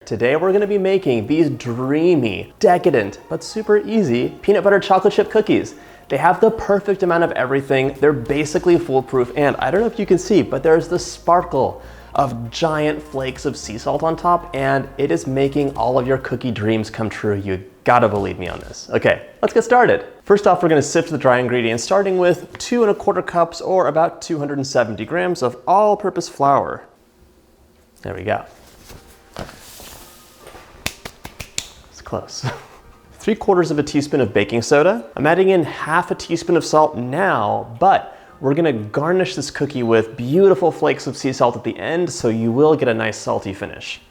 Today we're gonna be making these dreamy, decadent, but super easy peanut butter chocolate chip cookies. They have the perfect amount of everything. They're basically foolproof, and I don't know if you can see, but there's the sparkle of giant flakes of sea salt on top, and it is making all of your cookie dreams come true. You gotta believe me on this. Okay, let's get started. First off, we're gonna sift the dry ingredients, starting with 2 1/4 cups or about 270 grams of all-purpose flour. There we go. It's close. 3/4 teaspoon of baking soda. I'm adding in 1/2 teaspoon of salt now, but we're gonna garnish this cookie with beautiful flakes of sea salt at the end, so you will get a nice salty finish.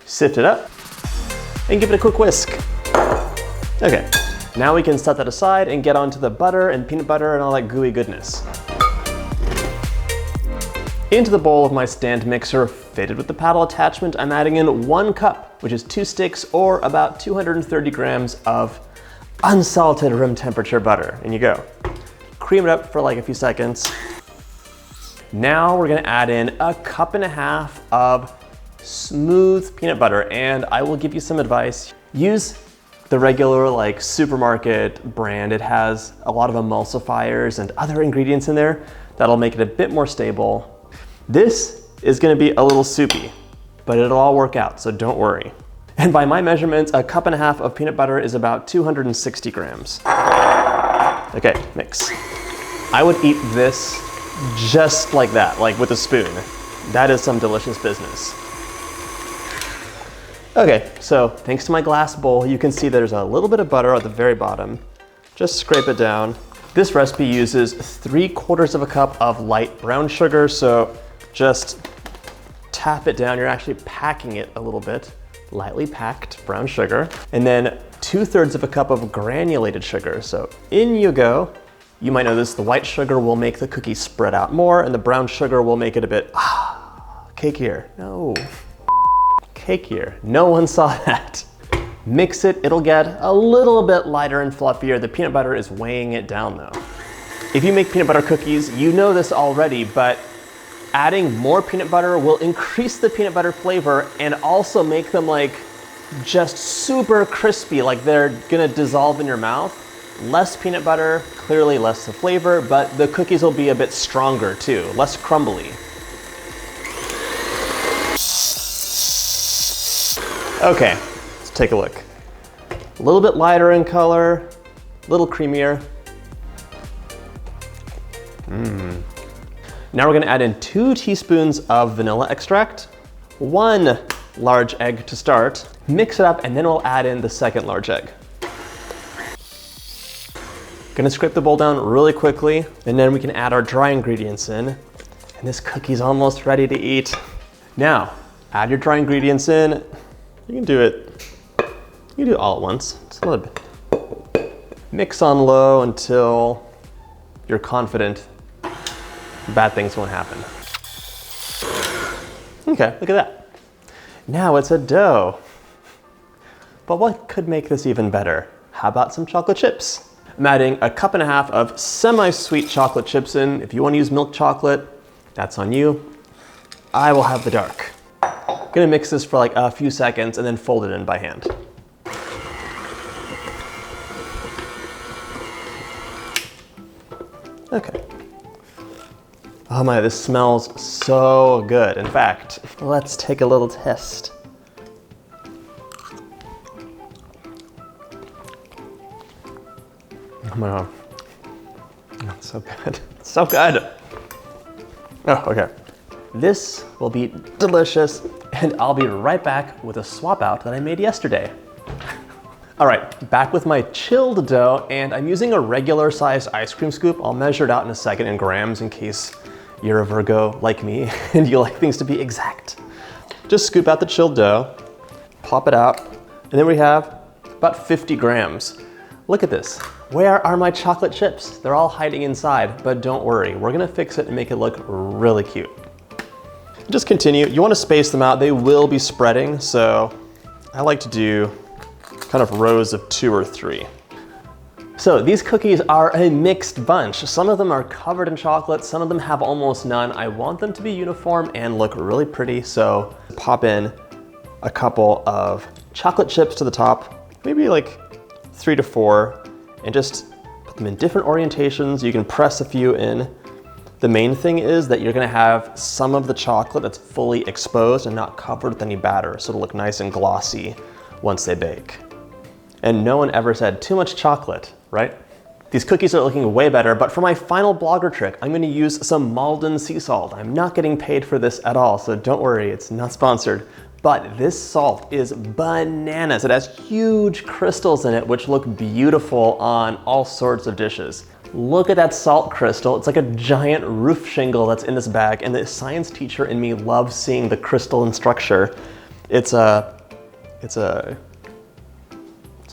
Sift it up and give it a quick whisk. Okay, now we can set that aside and get onto the butter and peanut butter and all that gooey goodness. Into the bowl of my stand mixer fitted with the paddle attachment, I'm adding in 1 cup, which is 2 sticks or about 230 grams of unsalted room temperature butter. In you go. Cream it up for like a few seconds. Now we're gonna add in 1.5 cups of smooth peanut butter, and I will give you some advice. Use the regular like supermarket brand. It has a lot of emulsifiers and other ingredients in there that'll make it a bit more stable. This is gonna be a little soupy, but it'll all work out, so don't worry. And by my measurements, 1.5 cups of peanut butter is about 260 grams. Okay, mix. I would eat this just like that, like with a spoon. That is some delicious business. Okay, so thanks to my glass bowl, you can see there's a little bit of butter at the very bottom. Just scrape it down. This recipe uses 3/4 cup of light brown sugar, so just tap it down. You're actually packing it a little bit. Lightly packed brown sugar. And then 2/3 cup of granulated sugar. So in you go. You might know this, the white sugar will make the cookie spread out more, and the brown sugar will make it a bit, cakier. No. Cakier. No one saw that. Mix it, it'll get a little bit lighter and fluffier. The peanut butter is weighing it down though. If you make peanut butter cookies, you know this already, but adding more peanut butter will increase the peanut butter flavor and also make them like just super crispy, like they're gonna dissolve in your mouth. Less peanut butter, clearly less the flavor, but the cookies will be a bit stronger too, less crumbly. Okay, let's take a look. A little bit lighter in color, a little creamier. Now we're gonna add in 2 teaspoons of vanilla extract, 1 large egg to start, mix it up, and then we'll add in the 2nd large egg. Gonna scrape the bowl down really quickly, and then we can add our dry ingredients in, and this cookie's almost ready to eat. Now, add your dry ingredients in. You can do it all at once. Just a little bit. Mix on low until you're confident bad things won't happen. Okay, look at that. Now it's a dough. But what could make this even better? How about some chocolate chips? I'm adding 1.5 cups of semi-sweet chocolate chips in. If you want to use milk chocolate, that's on you. I will have the dark. Gonna mix this for like a few seconds and then fold it in by hand. Okay. Oh my, this smells so good. In fact, let's take a little test. Oh my God. That's so good. It's so good. Oh, okay. This will be delicious, and I'll be right back with a swap out that I made yesterday. All right, back with my chilled dough, and I'm using a regular sized ice cream scoop. I'll measure it out in a second in grams in case you're a Virgo like me and you like things to be exact. Just scoop out the chilled dough, pop it out, and then we have about 50 grams. Look at this. Where are my chocolate chips? They're all hiding inside, but don't worry. We're gonna fix it and make it look really cute. Just continue. You wanna space them out. They will be spreading, so I like to do kind of rows of 2 or 3. So these cookies are a mixed bunch. Some of them are covered in chocolate, some of them have almost none. I want them to be uniform and look really pretty, so pop in a couple of chocolate chips to the top, maybe like 3 to 4, and just put them in different orientations. You can press a few in. The main thing is that you're gonna have some of the chocolate that's fully exposed and not covered with any batter, so it'll look nice and glossy once they bake. And no one ever said too much chocolate, right? These cookies are looking way better, but for my final blogger trick, I'm gonna use some Malden sea salt. I'm not getting paid for this at all, so don't worry, it's not sponsored. But this salt is bananas. It has huge crystals in it, which look beautiful on all sorts of dishes. Look at that salt crystal. It's like a giant roof shingle that's in this bag, and the science teacher in me loves seeing the crystalline structure. It's a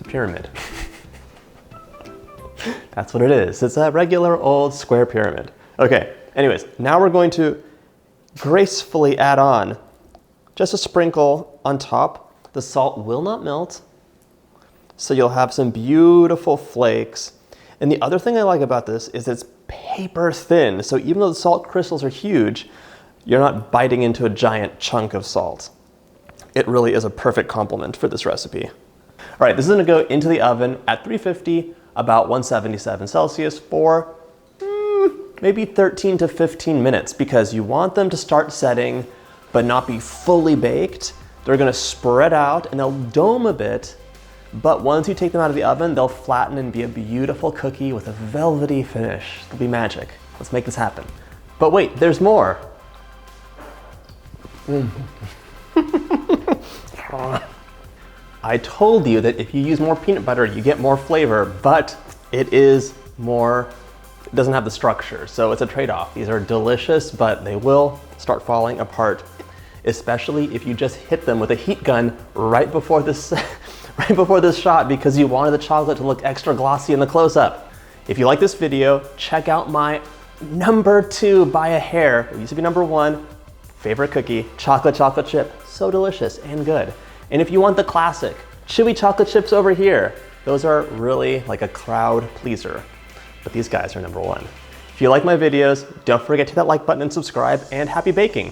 pyramid. That's what it is. It's a regular old square pyramid. Okay, anyways, now we're going to gracefully add on just a sprinkle on top. The salt will not melt, so you'll have some beautiful flakes. And the other thing I like about this is it's paper thin. So even though the salt crystals are huge, you're not biting into a giant chunk of salt. It really is a perfect complement for this recipe. All right, this is gonna go into the oven at 350, about 177 Celsius for maybe 13 to 15 minutes, because you want them to start setting but not be fully baked. They're gonna spread out and they'll dome a bit, but once you take them out of the oven, they'll flatten and be a beautiful cookie with a velvety finish. It'll be magic. Let's make this happen. But wait, there's more. I told you that if you use more peanut butter, you get more flavor, but it doesn't have the structure, so it's a trade-off. These are delicious, but they will start falling apart, especially if you just hit them with a heat gun right before this shot, because you wanted the chocolate to look extra glossy in the close-up. If you like this video, check out my #2 by a hair, it used to be #1, favorite cookie, chocolate chip, so delicious and good. And if you want the classic, chewy chocolate chips over here, those are really like a crowd pleaser, but these guys are #1. If you like my videos, don't forget to hit that like button and subscribe, and happy baking.